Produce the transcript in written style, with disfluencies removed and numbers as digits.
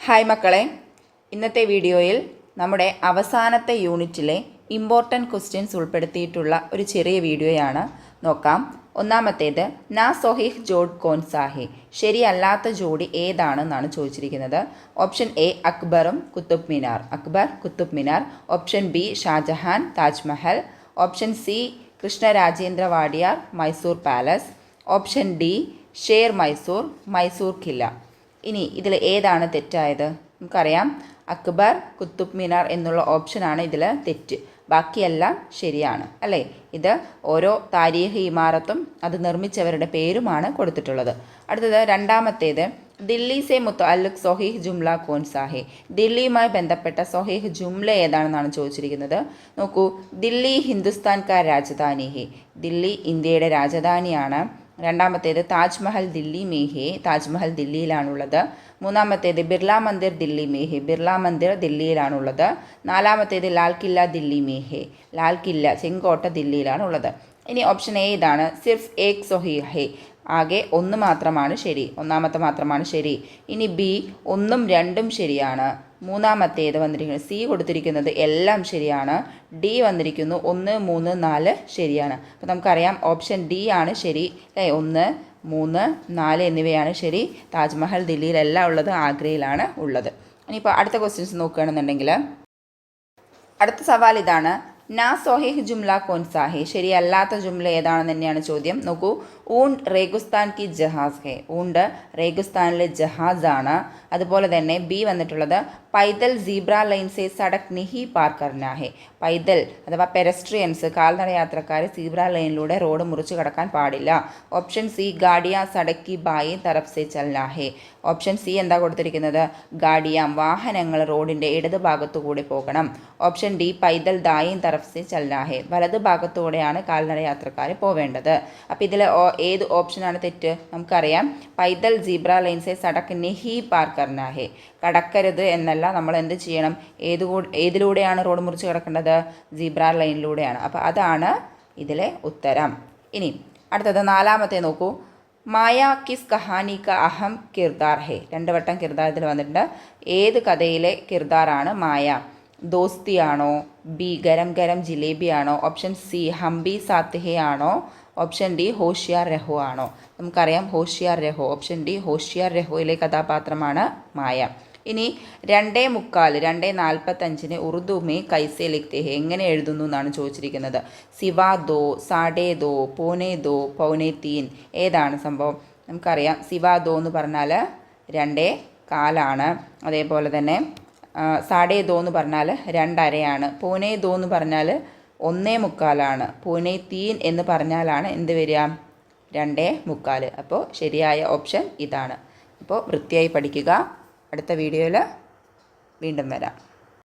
Hi മക്കളെ, ഇന്നത്തെ വീഡിയോയിൽ നമ്മുടെ അവസാനത്തെ യൂണിറ്റിലെ ഇമ്പോർട്ടൻറ്റ് ക്വസ്റ്റ്യൻസ് ഉൾപ്പെടുത്തിയിട്ടുള്ള ഒരു ചെറിയ വീഡിയോയാണ് നോക്കാം. ഒന്നാമത്തേത് നാ സൊഹീഹ് ജോഡ് കോൻ സാഹി, ശരിയല്ലാത്ത ജോഡി ഏതാണെന്നാണ് ചോദിച്ചിരിക്കുന്നത്. ഓപ്ഷൻ എ അക്ബറും Qutub Minar, Akbar Qutub Minar. Option B Shah Jahan Taj Mahal. Option C Krishnarajendra Wadiyar Mysore palace. Option D Sher Mysore Mysore കില്ല. ഇനി ഇതിൽ ഏതാണ് തെറ്റായത്? നമുക്കറിയാം അക്ബർ കുത്തുബ് മിനാർ എന്നുള്ള ഓപ്ഷനാണ് ഇതിൽ തെറ്റ്, ബാക്കിയെല്ലാം ശരിയാണ് അല്ലേ. ഇത് ഓരോ താരീഖ് ഇമാരത്തും അത് നിർമ്മിച്ചവരുടെ പേരുമാണ് കൊടുത്തിട്ടുള്ളത്. അടുത്തത് രണ്ടാമത്തേത് ദില്ലി സെ മുത്തഅല്ലിഖ് സൊഹീഹ് ജുംല കോൻ സാഹി, ദില്ലിയുമായി ബന്ധപ്പെട്ട സൊഹീഹ് ജുംല ഏതാണെന്നാണ് ചോദിച്ചിരിക്കുന്നത്. നോക്കൂ, ദില്ലി ഹിന്ദുസ്ഥാൻ കാ രാജധാനി ഹി, ദില്ലി ഇന്ത്യയുടെ രാജധാനിയാണ്. രണ്ടാമത്തേത് താജ്മഹൽ ദില്ലി മേഹെ, താജ്മഹൽ ദില്ലിയിലാണുള്ളത്. മൂന്നാമത്തേത് ബിർള മന്ദിർ ദില്ലി മേഹെ, ബിർള മന്ദിർ ദില്ലിയിലാണുള്ളത്. നാലാമത്തേത് ലാൽ കില്ല ദില്ലി മേഹെ, ലാൽ കില്ല ചെങ്കോട്ട ദില്ലിയിലാണുള്ളത്. ഇനി ഓപ്ഷൻ എ ഇതാണ്, സിർഫ് ഏക് സൊഹീഹ് ഹെ, ആകെ ഒന്ന് മാത്രമാണ് ശരി, ഒന്നാമത്തെ മാത്രമാണ് ശരി. ഇനി ബി ഒന്നും രണ്ടും ശരിയാണ്. മൂന്നാമത്തേത് വന്നിരിക്കുന്നത് സി കൊടുത്തിരിക്കുന്നത് എല്ലാം ശരിയാണ്. ഡി വന്നിരിക്കുന്നു 1, 3, 4 ശരിയാണ്. അപ്പോൾ നമുക്കറിയാം ഓപ്ഷൻ ഡി ആണ് ശരി അല്ലേ. 1, 3, 4 എന്നിവയാണ് ശരി. താജ്മഹൽ ദില്ലിയിലല്ല ഉള്ളത്, ആഗ്രയിലാണ് ഉള്ളത്. ഇനിയിപ്പോൾ അടുത്ത ക്വസ്റ്റ്യൻസ് നോക്കുകയാണെന്നുണ്ടെങ്കിൽ അടുത്ത സവാൽ ഇതാണ്, നാ സൊഹീഹ് ജുംല കോൻ സാഹി, ശരിയല്ലാത്ത ജുംല ഏതാണെന്ന് തന്നെയാണ് ചോദ്യം. നോക്കൂ, ഊണ്ട് റേഗുസ്ഥാൻ കി ജഹാസ് ഹെ, ഊണ്ട് റേഗുസ്ഥാനിലെ ജഹാസാണ്. അതുപോലെ തന്നെ ബി വന്നിട്ടുള്ളത് പൈദൽ സീബ്ര ലൈൻ സെ സടക് നിഹി പാർ കർനാ ഹെ, പൈദൽ അഥവാ പെരസ്ട്രിയൻസ് കാൽനട യാത്രക്കാർ സീബ്ര ലൈനിലൂടെ റോഡ് മുറിച്ച് കടക്കാൻ പാടില്ല. ഓപ്ഷൻ സി ഗാഡിയ സടക് കി ബായി തരഫ് സെ ചൽനാ ഹെ, ഓപ്ഷൻ സി എന്താ കൊടുത്തിരിക്കുന്നത്, ഗാഡിയാം വാഹനങ്ങൾ റോഡിൻ്റെ ഇടത് ഭാഗത്തുകൂടി പോകണം. ഓപ്ഷൻ ഡി പൈദൽ ദായിൻ തരഫ് സെ ചൽനാ ഹെ, വലത് ഭാഗത്തൂടെയാണ് കാൽനട യാത്രക്കാർ പോവേണ്ടത്. അപ്പോൾ ഇതിൽ ഏത് ഓപ്ഷനാണ് തെറ്റ്? നമുക്കറിയാം പൈദൽ സീബ്ര ലൈൻ സെ സടക് നിഹി പാർ കർനാ ഹെ, കടക്കരുത് എന്നല്ല, നമ്മൾ എന്ത് ചെയ്യണം, ഏതിലൂടെയാണ് റോഡ് മുറിച്ച് കിടക്കേണ്ടത്? സീബ്ര ലൈനിലൂടെയാണ്. അപ്പോൾ അതാണ് ഇതിലെ ഉത്തരം. ഇനി അടുത്തത് നാലാമത്തെ നോക്കൂ, മായ കിസ് കഹാനി ക അഹം കിർദാർ ഹെ, 2 വട്ടം കിർദാർ ഇതിൽ വന്നിട്ടുണ്ട്. ഏത് കഥയിലെ കിർദാറാണ് മായ? ദോസ്തിയാണോ? ബി ഗരം ഗരം ജിലേബിയാണോ? ഓപ്ഷൻ സി ഹംബി സാത്തിഹെ ആണോ? ഓപ്ഷൻ ഡി ഹോഷിയാർ രഹോ ആണോ? നമുക്കറിയാം ഹോഷിയാർ രഹോ, ഓപ്ഷൻ ഡി ഹോഷിയാർ രഹോയിലെ കഥാപാത്രമാണ് മായ. ഇനി 2:45 2:45 ഉറുദു മേ കൈസെ ലിഖ്തേ ഹെ, എങ്ങനെ എഴുതുന്നു എന്നാണ് ചോദിച്ചിരിക്കുന്നത്. സിവാ ദോ, സാഡേ ദോ, പോനെ ദോ, പൗനെ തീൻ, ഏതാണ് സംഭവം? നമുക്കറിയാം സിവാ ദോ എന്ന് പറഞ്ഞാൽ 2:15 അതേപോലെ തന്നെ സാഡേ ദോ എന്ന് പറഞ്ഞാൽ 2:30, പോനെ ദോ എന്ന് പറഞ്ഞാൽ 1:45, പൂനെ തീൻ എന്ന് പറഞ്ഞാലാണ് എന്ത് വരിക? 2:45. അപ്പോൾ ശരിയായ ഓപ്ഷൻ ഇതാണ്. അപ്പോൾ വൃത്തിയായി പഠിക്കുക. അടുത്ത വീഡിയോയിൽ വീണ്ടും വരാം.